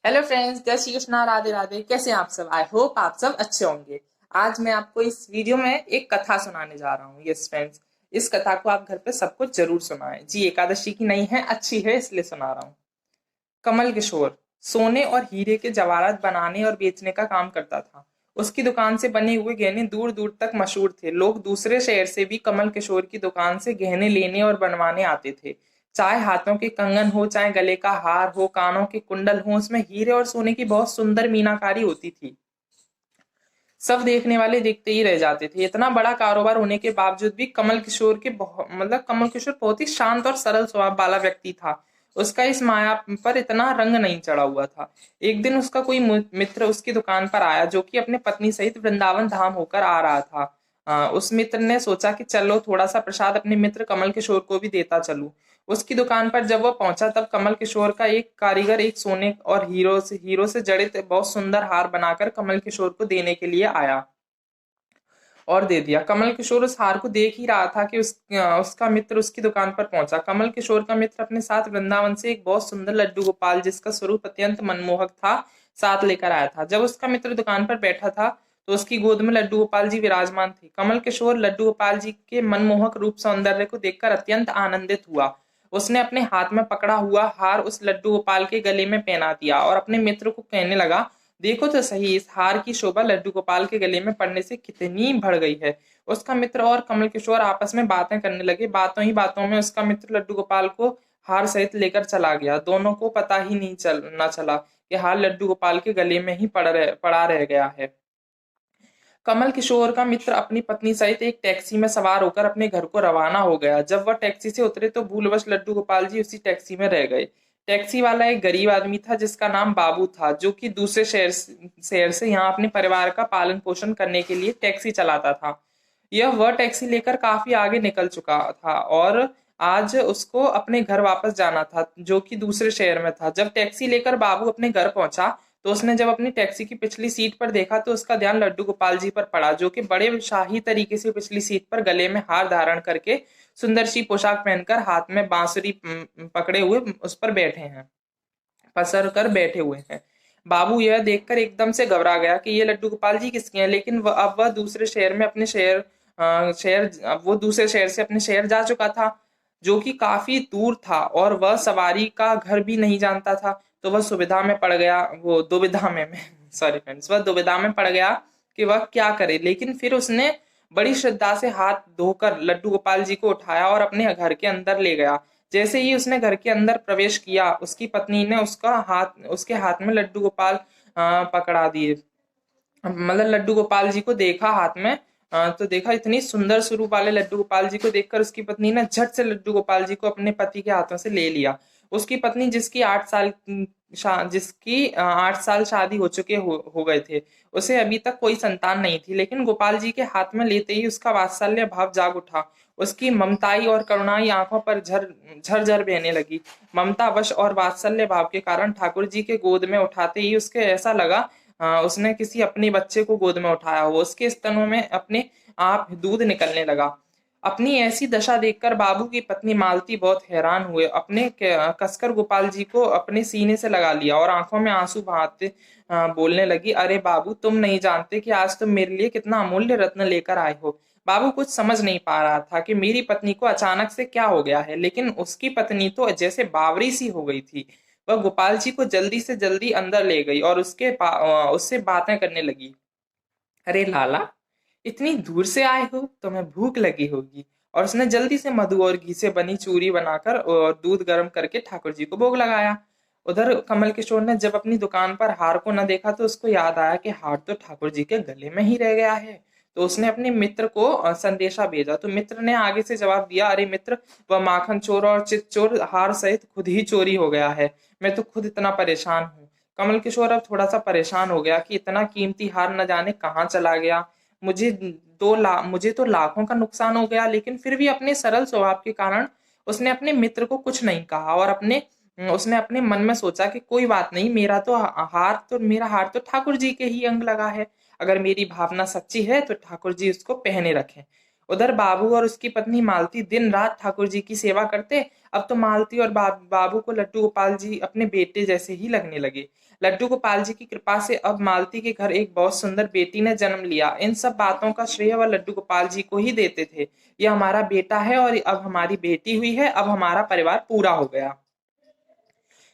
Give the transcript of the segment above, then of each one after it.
Hello friends, जय श्री कृष्णा, राधे राधे। कैसे हैं आप सब? आई होप आप सब अच्छे होंगे। आज मैं आपको इस वीडियो में एक कथा सुनाने जा रहा हूँ। यस फ्रेंड्स, इस कथा को आप घर पे सबको जरूर सुनाएं। जी, एकादशी की नहीं है, अच्छी है, इसलिए सुना रहा हूँ। कमल किशोर सोने और हीरे के जवाहरात बनाने और बेचने का काम करता था। उसकी दुकान से बने हुए गहने दूर दूर तक मशहूर थे। लोग दूसरे शहर से भी कमल किशोर की दुकान से गहने लेने और बनवाने आते थे। चाहे हाथों के कंगन हो, चाहे गले का हार हो, कानों के कुंडल हो, उसमें हीरे और सोने की बहुत सुंदर मीनाकारी होती थी। सब देखने वाले देखते ही रह जाते थे। इतना बड़ा कारोबार होने के बावजूद भी कमल किशोर बहुत ही शांत और सरल स्वभाव वाला व्यक्ति था। उसका इस माया पर इतना रंग नहीं चढ़ा हुआ था। एक दिन उसका कोई मित्र उसकी दुकान पर आया, जो कि अपने पत्नी सहित वृंदावन धाम होकर आ रहा था। उस मित्र ने सोचा कि चलो थोड़ा सा प्रसाद अपने मित्र कमल किशोर को भी देता चलूं। उसकी दुकान पर जब वह पहुंचा, तब कमल किशोर का एक कारीगर एक सोने और हीरो से जड़ित बहुत सुंदर हार बनाकर कमल किशोर को देने के लिए आया और दे दिया। कमल किशोर उस हार को देख ही रहा था कि उसका मित्र उसकी दुकान पर पहुंचा। कमल किशोर का मित्र अपने साथ वृंदावन से एक बहुत सुंदर लड्डू गोपाल, जिसका स्वरूप अत्यंत मनमोहक था, साथ लेकर आया था। जब उसका मित्र दुकान पर बैठा था, तो उसकी गोद में लड्डू गोपाल जी विराजमान थे। कमल किशोर लड्डू गोपाल जी के मनमोहक रूप सौंदर्य को देखकर अत्यंत आनंदित हुआ। उसने अपने हाथ में पकड़ा हुआ हार उस लड्डू गोपाल के गले में पहना दिया और अपने मित्र को कहने लगा, देखो तो सही, इस हार की शोभा लड्डू गोपाल के गले में पड़ने से कितनी बढ़ गई है। उसका मित्र और कमल किशोर आपस में बातें करने लगे। बातों ही बातों में उसका मित्र लड्डू गोपाल को हार सहित लेकर चला गया। दोनों को पता ही नहीं चला कि हार लड्डू गोपाल के गले में ही पड़ा रह गया है। कमल किशोर का मित्र अपनी पत्नी सहित एक टैक्सी में सवार होकर अपने घर को रवाना हो गया। जब वह टैक्सी से उतरे, तो भूलवश लड्डू गोपाल जी उसी टैक्सी में रह गए। टैक्सी वाला एक गरीब आदमी था, जिसका नाम बाबू था, जो कि दूसरे शहर से यहाँ अपने परिवार का पालन पोषण करने के लिए टैक्सी चलाता था। यह वह टैक्सी लेकर काफी आगे निकल चुका था और आज उसको अपने घर वापस जाना था, जो कि दूसरे शहर में था। जब टैक्सी लेकर बाबू अपने घर पहुंचा, तो उसने जब अपनी टैक्सी की पिछली सीट पर देखा, तो उसका ध्यान लड्डू गोपाल जी पर पड़ा, जो कि बड़े शाही तरीके से पिछली सीट पर गले में हार धारण करके सुंदर सी पोशाक पहनकर हाथ में बांसुरी पकड़े हुए उस पर बैठे हैं, पसर कर बैठे हुए हैं। बाबू यह देखकर एकदम से घबरा गया कि ये लड्डू गोपाल जी किसके हैं। लेकिन अब वह दूसरे शहर में अपने अब वो दूसरे शहर से अपने शहर जा चुका था, जो कि काफी दूर था, और वह सवारी का घर भी नहीं जानता था। तो वह सुविधा में पड़ गया, वो दुविधा में सॉरी फ्रेंड्स, वह दुविधा में पड़ गया कि वह क्या करे। लेकिन फिर उसने बड़ी श्रद्धा से हाथ धोकर लड्डू गोपाल जी को उठाया और अपने घर के अंदर ले गया। जैसे ही उसने घर के अंदर प्रवेश किया, उसकी पत्नी ने उसके हाथ में लड्डू गोपाल पकड़ा दिए। मतलब लड्डू गोपाल जी को देखा हाथ में, तो देखा इतनी सुंदर स्वरूप वाले लड्डू गोपाल जी को देखकर उसकी पत्नी ने झट से लड्डू गोपाल जी को अपने पति के हाथों से ले लिया। उसकी पत्नी, जिसकी 8 साल शादी हो चुके हो गए थे, उसे अभी तक कोई संतान नहीं थी। लेकिन गोपाल जी के हाथ में लेते ही उसका वात्सल्य भाव जाग उठा। उसकी ममताई और करुणाई आंखों पर झरझर बहने लगी। ममता वश और वात्सल्य भाव के कारण ठाकुर जी के गोद में उठाते ही उसके ऐसा लगा उसने किसी अपने बच्चे को गोद में उठाया हो। उसके स्तनों में अपने आप दूध निकलने लगा। अपनी ऐसी दशा देखकर बाबू की पत्नी मालती बहुत हैरान हुए। अपने कसकर गोपाल जी को अपने सीने से लगा लिया और आंखों में आंसू बहाते बोलने लगी, अरे बाबू, तुम नहीं जानते कि आज तुम मेरे लिए कितना अमूल्य रत्न लेकर आए हो। बाबू कुछ समझ नहीं पा रहा था कि मेरी पत्नी को अचानक से क्या हो गया है, लेकिन उसकी पत्नी तो जैसे बावरी सी हो गई थी। वह गोपाल जी को जल्दी से जल्दी अंदर ले गई और उससे बातें करने लगी। अरे लाला, इतनी दूर से आए हो, तुम्हें भूख लगी होगी। और उसने जल्दी से मधु और घी से बनी चूरी बनाकर और दूध गर्म करके ठाकुर जी को भोग लगाया। उधर कमल किशोर ने जब अपनी दुकान पर हार को न देखा, तो उसको याद आया कि हार तो ठाकुर जी के गले में ही रह गया है। तो उसने अपने मित्र को संदेशा भेजा। तो मित्र ने आगे से जवाब दिया, अरे मित्र, वह माखन चोर और चित चोर हार सहित खुद ही चोरी हो गया है। मैं तो खुद इतना परेशान हूँ। कमल किशोर अब थोड़ा सा परेशान हो गया कि इतना कीमती हार न जाने कहाँ चला गया। मुझे तो लाखों का नुकसान हो गया। लेकिन फिर भी अपने सरल स्वभाव के कारण उसने अपने मित्र को कुछ नहीं कहा और उसने अपने मन में सोचा कि कोई बात नहीं, मेरा हार तो ठाकुर जी के ही अंग लगा है। अगर मेरी भावना सच्ची है, तो ठाकुर जी उसको पहने रखें। उधर बाबू और उसकी पत्नी मालती दिन रात ठाकुर जी की सेवा करते। अब तो मालती और बाबू को लड्डू गोपाल जी अपने बेटे जैसे ही लगने लगे। लड्डू गोपाल जी की कृपा से अब मालती के घर एक बहुत सुंदर बेटी ने जन्म लिया। इन सब बातों का श्रेय वह लड्डू गोपाल जी को ही देते थे। यह हमारा बेटा है और अब हमारी बेटी हुई है, अब हमारा परिवार पूरा हो गया।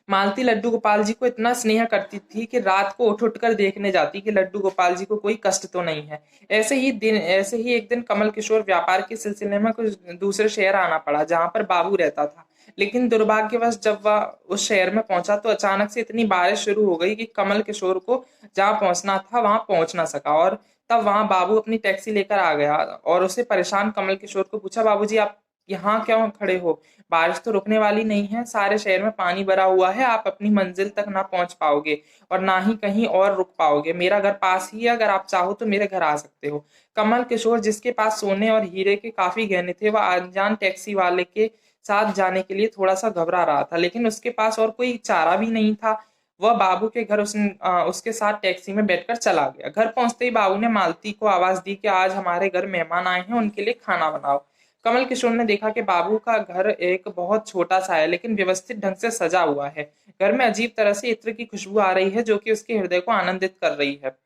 मालती लड्डू गोपाल जी को इतना स्नेह करती थी कि रात को उठ उठ कर देखने जाती कि लड्डू गोपाल जी को कोई कष्ट तो नहीं है। ऐसे ही एक दिन कमल किशोर व्यापार के सिलसिले में कुछ दूसरे शहर आना पड़ा जहां पर बाबू रहता था। लेकिन दुर्भाग्यवश जब वह उस शहर में पहुंचा तो अचानक से इतनी बारिश शुरू हो गई कि कमल किशोर को जहां पहुंचना था वहां पहुंच ना सका। और तब वहां बाबू अपनी टैक्सी लेकर आ गया और उसे परेशान कमल किशोर को पूछा, बाबूजी आप यहाँ क्यों खड़े हो? बारिश तो रुकने वाली नहीं है, सारे शहर में पानी भरा हुआ है, आप अपनी मंजिल तक ना पहुंच पाओगे और ना ही कहीं और रुक पाओगे। मेरा घर पास ही है, अगर आप चाहो तो मेरे घर आ सकते हो। कमल किशोर, जिसके पास सोने और हीरे के काफी गहने थे, वह अनजान टैक्सी वाले के साथ जाने के लिए थोड़ा सा घबरा रहा था, लेकिन उसके पास और कोई चारा भी नहीं था। वह बाबू के घर उसके साथ टैक्सी में बैठकर चला गया। घर पहुंचते ही बाबू ने मालती को आवाज दी कि आज हमारे घर मेहमान आए हैं, उनके लिए खाना बनाओ। कमल किशोर ने देखा कि बाबू का घर एक बहुत छोटा सा है, लेकिन व्यवस्थित ढंग से सजा हुआ है। घर में अजीब तरह से इत्र की खुशबू आ रही है, जो कि उसके हृदय को आनंदित कर रही है।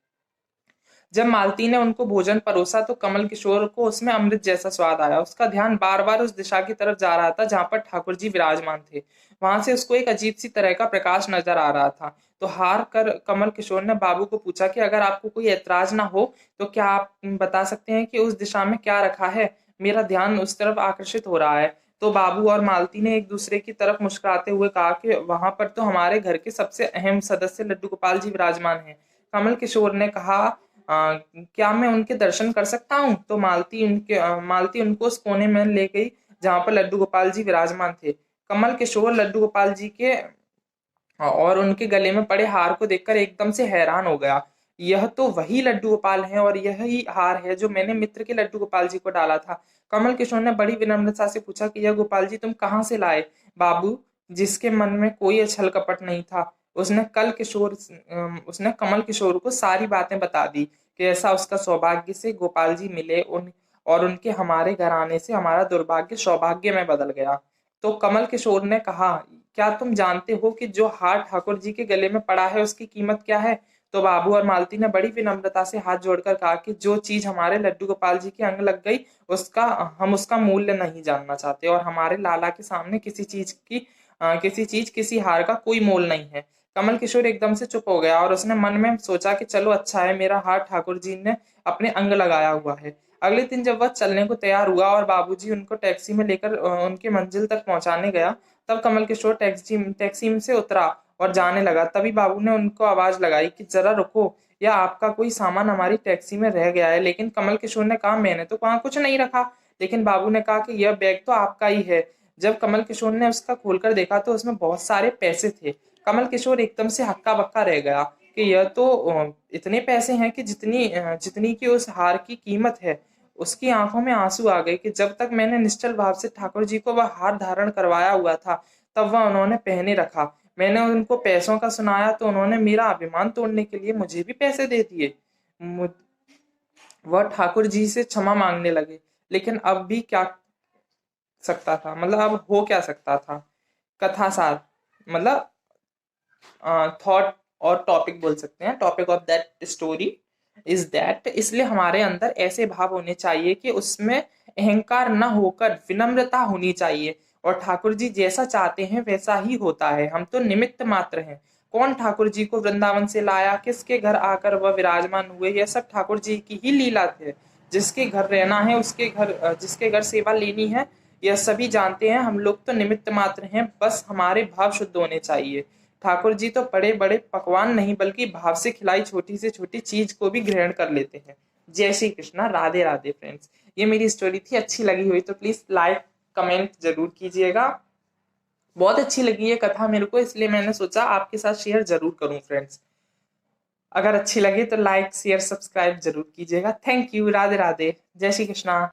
जब मालती ने उनको भोजन परोसा तो कमल किशोर को उसमें अमृत जैसा स्वाद आया। उसका ध्यान बार बार उस दिशा की तरफ जा रहा था जहां पर ठाकुर जी विराजमान थे। वहां से उसको एक अजीब सी तरह का प्रकाश नजर आ रहा था। तो हार कर कमल किशोर ने बाबू को पूछा कि अगर आपको कोई ऐतराज ना हो तो क्या आप बता सकते हैं कि उस दिशा में क्या रखा है? मेरा ध्यान उस तरफ आकर्षित हो रहा है। तो बाबू और मालती ने एक दूसरे की तरफ मुस्कुराते हुए कहा कि वहां पर तो हमारे घर के सबसे अहम सदस्य लड्डू गोपाल जी विराजमान हैं। कमल किशोर ने कहा, क्या मैं उनके दर्शन कर सकता हूँ? तो मालती उनको उस कोने में ले गई जहां पर लड्डू गोपाल जी विराजमान थे। कमल किशोर लड्डू गोपाल जी के और उनके गले में पड़े हार को देखकर एकदम से हैरान हो गया। यह तो वही लड्डू गोपाल हैं और यही हार है जो मैंने मित्र के लड्डू गोपाल जी को डाला था। कमल किशोर ने बड़ी विनम्रता से पूछा कि यह गोपाल जी तुम कहाँ से लाए? बाबू, जिसके मन में कोई छल कपट नहीं था, उसने कमल किशोर को सारी बातें बता दी कि ऐसा उसका सौभाग्य से गोपाल जी मिले उन और उनके हमारे घर आने से हमारा दुर्भाग्य सौभाग्य में बदल गया। तो कमल किशोर ने कहा, क्या तुम जानते हो कि जो हार ठाकुर जी के गले में पड़ा है उसकी कीमत क्या है? तो बाबू और मालती ने बड़ी विनम्रता से हाथ जोड़कर कहा कि जो चीज हमारे लड्डू गोपाल जी के अंग लग गई उसका हम उसका मूल्य नहीं जानना चाहते और हमारे लाला के सामने किसी हार का कोई मोल नहीं है। कमल किशोर एकदम से चुप हो गया और उसने मन में सोचा कि चलो अच्छा है, मेरा हार ठाकुर जी ने अपने अंग लगाया हुआ है। अगले दिन जब वह चलने को तैयार हुआ और बाबूजी उनको टैक्सी में लेकर उनके मंजिल तक पहुंचाने गया, तब कमल किशोर टैक्सी में से उतरा और जाने लगा। तभी बाबू ने उनको आवाज लगाई कि जरा रुको, या आपका कोई सामान हमारी टैक्सी में रह गया है। लेकिन कमल किशोर ने कहा, मैंने तो वहां कुछ नहीं रखा। लेकिन बाबू ने कहा कि यह बैग तो आपका ही है। जब कमल किशोर ने उसका खोलकर देखा तो उसमें बहुत सारे पैसे थे। कमल किशोर एकदम से हक्का बक्का रह गया कि यह तो इतने पैसे हैं कि जितनी की उस हार की कीमत है। उसकी आंखों में आंसू आ गए कि जब तक मैंने निश्चल भाव से ठाकुर जी को वह हार धारण करवाया हुआ था, तब वह उन्होंने पहने रखा। मैंने उनको पैसों का सुनाया तो उन्होंने मेरा अभिमान तोड़ने के लिए मुझे भी पैसे दे दिए। मु- वह ठाकुर जी से क्षमा मांगने लगे। लेकिन अब भी क्या सकता था, मतलब अब हो क्या सकता था? कथा सार, मतलब थॉट और टॉपिक बोल सकते हैं। Topic of that story is that, इसलिए हमारे अंदर ऐसे भाव होने चाहिए कि उसमें अहंकार न होकर विनम्रता होनी चाहिए। और ठाकुर जी जैसा चाहते हैं वैसा ही होता है, हम तो निमित्त मात्र हैं। कौन ठाकुर जी को वृंदावन से लाया, किसके घर आकर वह विराजमान हुए, यह सब ठाकुर जी की ही लीला थे। जिसके घर रहना है जिसके घर सेवा लेनी है, यह सभी जानते हैं। हम लोग तो निमित्त मात्र हैं, बस हमारे भाव शुद्ध होने चाहिए। ठाकुर जी तो बड़े बड़े पकवान नहीं बल्कि भाव से खिलाई छोटी से छोटी चीज को भी ग्रहण कर लेते हैं। जय श्री कृष्णा, राधे राधे फ्रेंड्स। ये मेरी स्टोरी थी, अच्छी लगी हुई तो प्लीज लाइक कमेंट जरूर कीजिएगा। बहुत अच्छी लगी ये कथा मेरे को, इसलिए मैंने सोचा आपके साथ शेयर जरूर करूं फ्रेंड्स। अगर अच्छी लगे तो लाइक शेयर सब्सक्राइब जरूर कीजिएगा। थैंक यू, राधे राधे, जय श्री कृष्णा।